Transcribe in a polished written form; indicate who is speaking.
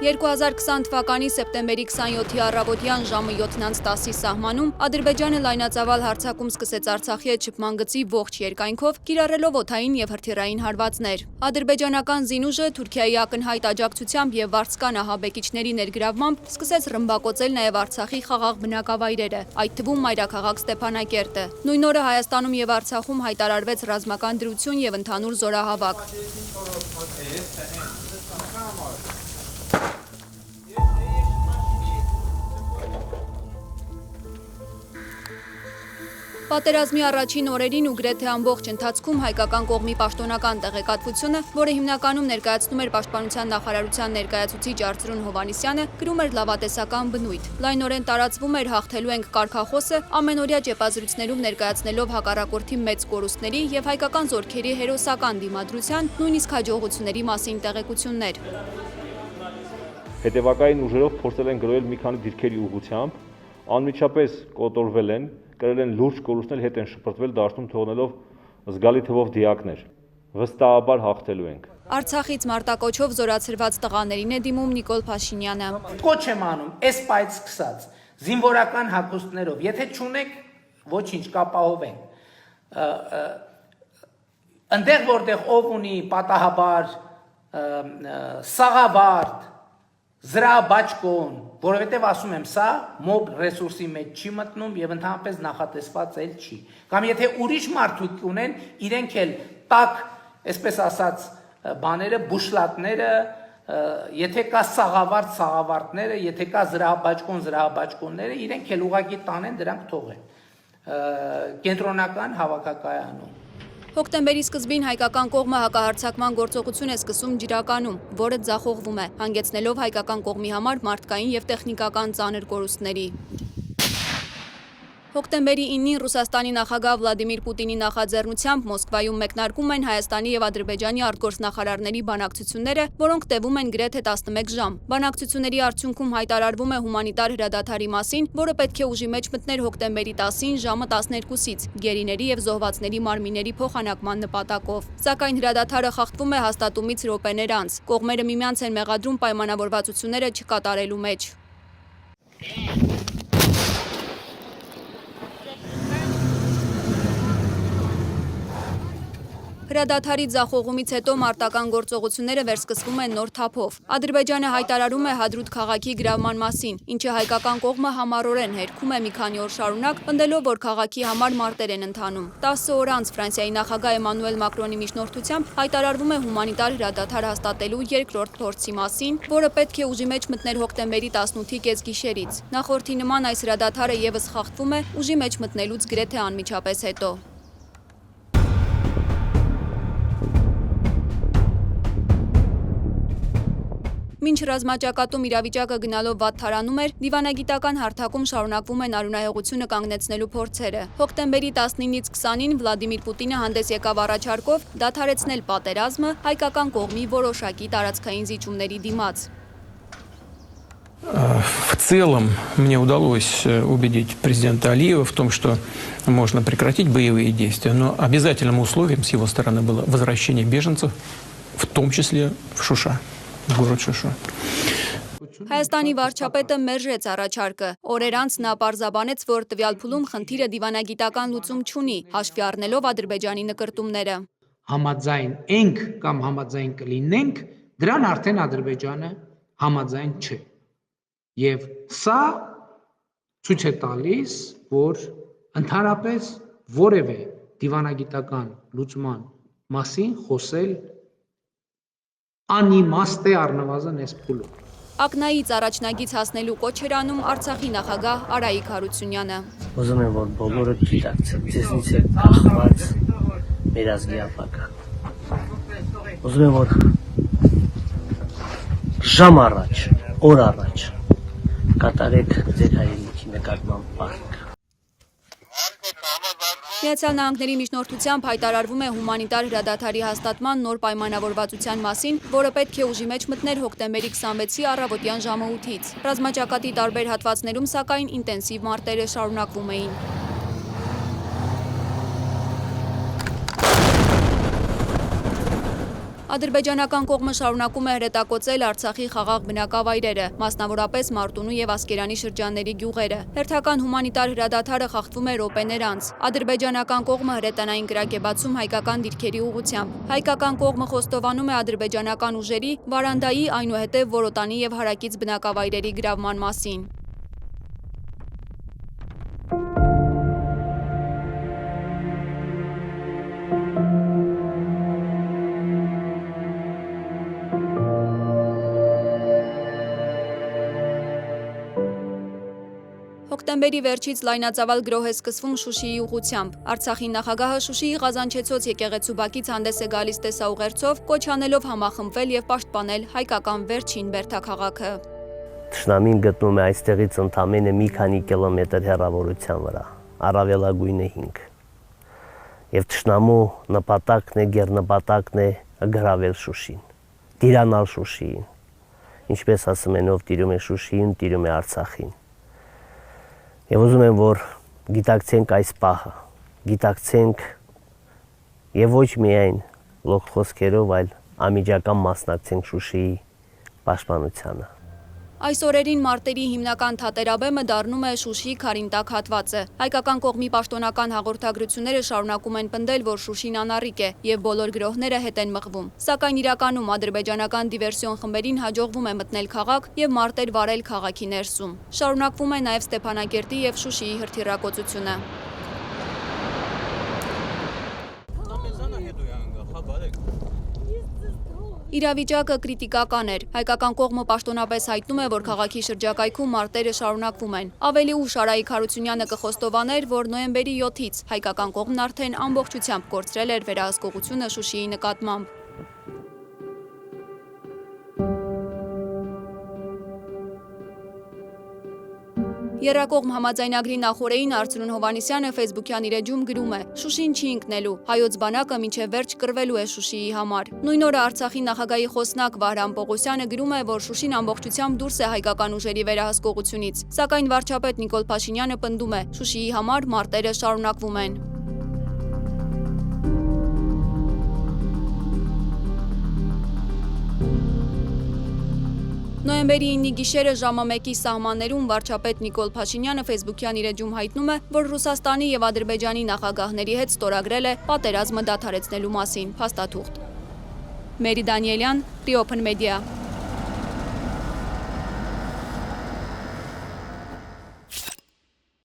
Speaker 1: 2020 թվականի սեպտեմբերի 27-ի առավոտյան ժամը 7:10-ի սահմանում Ադրբեջանը լայնածավալ հարձակում սկսեց Արցախի հետ շփման գծի ողջ երկայնքով, կիրառելով օդային և հրթիռային հարվածներ։ Ադրբեջանական զինուժը Թուրքիայի ակնհայտ աջակցությամբ և վարձկան ահաբեկիչների ներգրավմամբ սկսեց ռմբակոծել նաև Արցախի խաղաղ բնակավայրերը, այդ թվում մայրաքաղաք Ստեփանակերտը։ Նույն օրը Հայաստանում և Արցախում հայտարարվեց ռազմական դրություն և ընդհանուր զորահավաք։ Պատերազմի առաջին օրերին ու գրեթե ամբողջ ընթացքում հայկական կողմի պաշտոնական տեղեկատվությունը, որը հիմնականում ներկայացնում էր Պաշտպանության նախարարության ներկայացուցիչ Արծրուն Հովհաննիսյանը, կրում էր լավատեսական բնույթ։ Լայնորեն տարածվում էր «հաղթելու ենք» կարգախոսը, ամենօրյա ճեպազրույցներում ներկայացնելով հակառակորդի մեծ կորուստների և հայկական զորքերի հերոսական դիմադրության, նույնիսկ հաջողությունների մասին տեղեկություններ։
Speaker 2: Հետևակային ուժերով փորձել են գրոհել մի քանի դիրքերի ուղղությամբ, անմիջապես կոտորվել են, կրել են լուրջ կորուստներ, հետ են շպրտվել դաշտում թողնելով զգալի թվով դիակներ։ Վստահաբար հաղթելու ենք։
Speaker 1: Արցախից մարտակոչով զորացրված տղաներին է դիմում Նիկոլ Փաշինյանը։
Speaker 3: Կոչ եմ անում, այս պայծ սկսած, զինվորական հագուստներով, եթե չունեք, ոչինչ, կապահովենք։ Ընդեղ որտեղ ով ունի պատահաբար սաղավարտ, զրահաբաճկոն, որովհետև ասում եմ, սա մոբ ռեսուրսի մեջ չի մտնում և ընդհանրապես նախատեսված էլ չի։ Կամ եթե ուրիշ մարդիկ ունեն, իրենք էլ տակ, այսպես ասած, բաները, բուշլատները, եթե կա սաղավարտները, եթե կա զրահաբաճկոնները, իրենք էլ ուղղակի տանեն, դրանք թողեն կենտրոնական հավաքակայանում։
Speaker 1: Հոկտեմբերի սկզբին հայկական կողմը հակահարձակման գործողություն է սկսում Ջրականում, որը ձախողվում է, հանգեցնելով հայկական կողմի համար մարդկային և տեխնիկական ծանր կորուստների։ Հոկտեմբերի 9-ին Ռուսաստանի նախագահ Վլադիմիր Պուտինի նախաձեռնությամբ Մոսկվայում մեկնարկում են Հայաստանի և Ադրբեջանի արտգործնախարարների բանակցությունները, որոնք տևում են գրեթե 11 ժամ։ Բանակցությունների արդյունքում հայտարարվում է հումանիտար հրադադարի մասին, որը պետք է ուժի մեջ մտներ հոկտեմբերի 10-ին ժամը 12-ից գերիների և զոհվածների մարմինների փոխանակման նպատակով։ Սակայն հրադադարը խախտվում է հաստատումից րոպեներ անց։ Կողմերը միմյանց են մեղադրում պայմանավորվածությունները չկատարելու մեջ։ Հրադադարի ձախողումից հետո մարտական գործողությունները վերսկսվում են նոր թափով։ Ադրբեջանը հայտարարում է Հադրութ քաղաքի գրավման մասին, ինչը հայկական կողմը համառորեն հերքում է մի քանի օր շարունակ, պնդելով, որ քաղաքի համար մարտեր են ընթանում։ 10 օր անց Ֆրանսիայի նախագահ Էմանուել Մակրոնի միջնորդությամբ հայտարարվում է հումանիտար հրադադար հաստատելու երկրորդ փորձի մասին, որը պետք է ուժի մեջ մտներ հոկտեմբերի 18-ի կեսգիշերից։ Նախորդի նման այս հրադադարը ևս խախտվում է ուժի մեջ մտնելուց գրեթե անմիջապես հետո։ Մինչ ռազմաճակատում իրավիճակը գնալով վատթարանում էր, դիվանագիտական հարթակում շարունակվում են արյունահեղությունը կանգնեցնելու փորձերը։ Հոկտեմբերի 19-ից 20-ին Վլադիմիր Պուտինը հանդես եկավ առաջարկով դադարեցնել պատերազմը հայկական կողմի որոշակի տարածքային զիջումների դիմաց։
Speaker 4: В целом мне удалось убедить президента Алиева в том, что можно прекратить боевые действия, но обязательным условием с его стороны было возвращение беженцев, в том числе в Шуша.
Speaker 1: Հայաստանի վարչապետը մերժեց առաջարկը։ Օրեր անց նա պարզաբանեց, որ տվյալ փուլում խնդիրը դիվանագիտական լուծում չունի, հաշվի առնելով Ադրբեջանի նկրտումները։
Speaker 3: Համաձայն ենք կամ համաձայն կլինենք, դրան արդեն Ադրբեջանը համաձայն չէ։ Եվ սա ցույց է տալիս, որ ընդհանրապես որևէ դիվանագիտական լուծման մասին խոսել անիմաստ է առնվազն այս փուլում։
Speaker 1: Ակնայից առաջնագիծ հասնելու կոչ էր անում Արցախի նախագահ Արայիկ Հարությունյանը։
Speaker 5: Ուզում եմ, որ բոլորը գիտակցեն, ձեզնից է կախված մեր ազգի ապագան։ Ուզում եմ, որ ժամ առաջ, օր առաջ կատարեք ձեր հայրենիքի նկատմամբ պարտք։
Speaker 1: Միացյալ Նահանգների միջնորդությամբ հայտարարվում է հումանիտար հրադադարի հաստատման նոր պայմանավորվածության մասին, որը պետք է ուժի մեջ մտներ հոկտեմբերի 26-ի առավոտյան ժամը 8-ից։ Ռազմաճակատի տարբեր հատվածներում, սակայն, ինտենսիվ մարտերը շարունակվում էին։ Ադրբեջանական կողմը շարունակում է հրետակոծել Արցախի խաղաղ բնակավայրերը, մասնավորապես Մարտունու եւ Ասկերանի շրջանների գյուղերը։ Հերթական հումանիտար հրադադարը խախտվում է րոպեներ անց։ Ադրբեջանական կողմը հրետանային կրակ է բացում հայկական դիրքերի ուղղությամբ։ Հայկական կողմը խոստովանում է ադրբեջանական ուժերի Վարանդայի, այնուհետև Որոտանի եւ հարակից բնակավայրերի գրավման մասին։ Հոկտեմբերի վերջից լայնածավալ գրոհ է սկսվում Շուշիի ուղղությամբ։ Արցախի նախագահը Շուշիի Ղազանչեցոց եկեղեցու բակից հանդես է գալիս տեսաուղերձով, կոչ անելով համախմբվել եւ պաշտպանել հայկական վերջին բերդաքաղաքը։
Speaker 5: Թշնամին գտնում է այստեղից ընդամենը մի քանի կիլոմետր հեռավորության վրա, առավելագույնը 5։ Եվ թշնամու նպատակն է, գերնպատակն է գրավել Շուշին, տիրանալ Շուշիին։ Ինչպես ասում են, ով տիրում է Շուշիին, տիրում է Արցախին։ Եվ ուզում եմ, որ գիտակցենք այս պահը, գիտակցենք եւ ոչ միայն լոկ խոսքերով, այլ անմիջական մասնակցենք Շուշիի պաշտպանությանը։
Speaker 1: Այս օրերին մարտերի հիմնական թատերաբեմը դառնում է Շուշիի Քարինտակ հատվածը։ Հայկական կողմի պաշտոնական հաղորդագրությունները շարունակում են պնդել, որ Շուշին անառիկ է եւ բոլոր գրոհները հետ են մղվում։ Սակայն իրականում ադրբեջանական դիվերսիոն խմբերին հաջողվում է մտնել քաղաք եւ մարտեր վարել քաղաքի ներսում։ Շարունակվում է նաեւ Ստեփանակերտի եւ Շուշիի հրթիռակոծությունը։ Իրավիճակը կրիտիկական էր։ Հայկական կողմը պաշտոնապես հայտնում է, որ քաղաքի շրջակայքում մարտերը շարունակվում են։ Ավելի ուշ Արայիկ Հարությունյանը կխոստովաներ, որ նոյեմբերի 7-ից հայկական կողմն արդեն ամբողջությամբ կորցրել էր վերահսկողությունը Շուշիի նկատմամբ։ Եռակողմ համաձայնագրի նախօրեին Արծրուն Հովհաննիսյանը ֆեյսբուքյան իր էջում գրում է. «Շուշին չի ընկնելու, հայոց բանակը մինչև վերջ կռվելու է Շուշիի համար»։ Նույն օրը Արցախի նախագահի խոսնակ Վահրամ Պողոսյանը գրում է, որ Շուշին ամբողջությամբ դուրս է հայկական ուժերի վերահսկողությունից, սակայն վարչապետ Նիկոլ Փաշինյանը պնդում է. Շուշիի համար մարտերը շարունակվում են։ Նոյեմբերի 9-ի գիշերը ժամը 1-ի սահմաններում վարչապետ Նիկոլ Փաշինյանը ֆեյսբուքյան իր էջում հայտնում է, որ Ռուսաստանի եւ Ադրբեջանի նախագահների հետ ստորագրել է պատերազմը դադարեցնելու մասին փաստաթուղթ։ Մերի Դանիելյան, Free Open Media։